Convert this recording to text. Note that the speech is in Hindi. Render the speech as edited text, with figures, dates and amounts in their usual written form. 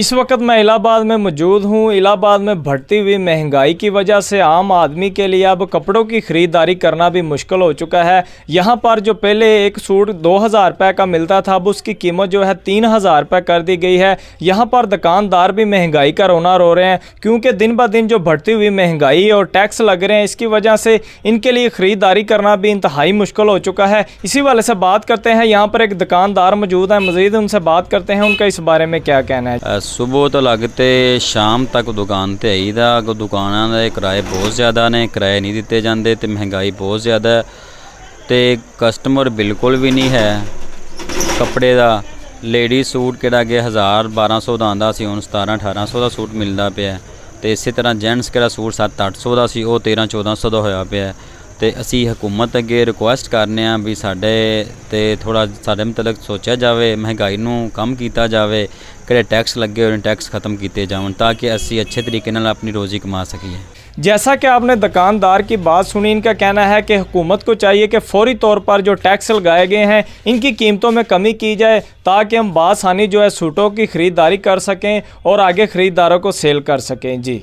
इस वक्त मैं इलाहाबाद में मौजूद हूँ। इलाहाबाद में बढ़ती हुई महंगाई की वजह से आम आदमी के लिए अब कपड़ों की ख़रीदारी करना भी मुश्किल हो चुका है। यहाँ पर जो पहले एक सूट 2000 रुपये का मिलता था, अब उसकी कीमत जो है 3000 रुपये कर दी गई है। यहाँ पर दुकानदार भी महंगाई का रोना रो रहे हैं, क्योंकि दिन ब दिन जो बढ़ती हुई महंगाई और टैक्स लग रहे हैं, इसकी वजह से इनके लिए ख़रीदारी करना भी इंतहाई मुश्किल हो चुका है। इसी वाले से बात करते हैं, यहाँ पर एक दुकानदार मौजूद है, मज़ीद उनसे बात करते हैं, उनका इस बारे में क्या कहना है। सुबह तो लगते शाम तक दुकान ते आईदा। अगो दुकाना के किराए बहुत ज़्यादा ने, किराए नहीं दिते जाते तो महंगाई बहुत ज़्यादा है, तो कस्टमर बिल्कुल भी नहीं है। कपड़े का लेडी सूट किहड़ा कि 1000-1200 का आंदा सी, हुण 1700-1800 का सूट मिलता पिया। तो इस तरह जेंट्स किहड़ा सूट 700-800 का सी, वो 1300-1400 का होया पिया। तो असी हुकूमत अगे रिक्वेस्ट करने भी साडे ते थोड़ा साडे मतलब सोचा जाए, महंगाई नूं कम किया जाए, किहड़े टैक्स लगे हुए टैक्स खत्म किए जावन, ताकि असी अच्छे तरीके नाल अपनी रोज़ी कमा सकीए। जैसा कि आपने दुकानदार की बात सुनी, इनका कहना है कि हुकूमत को चाहिए कि फौरी तौर पर जो टैक्स लगाए गए हैं इनकी कीमतों में कमी की जाए, ताकि हम बासानी जो है सूटों की ख़रीदारी कर सकें और आगे ख़रीदारों को सेल कर सकें। जी।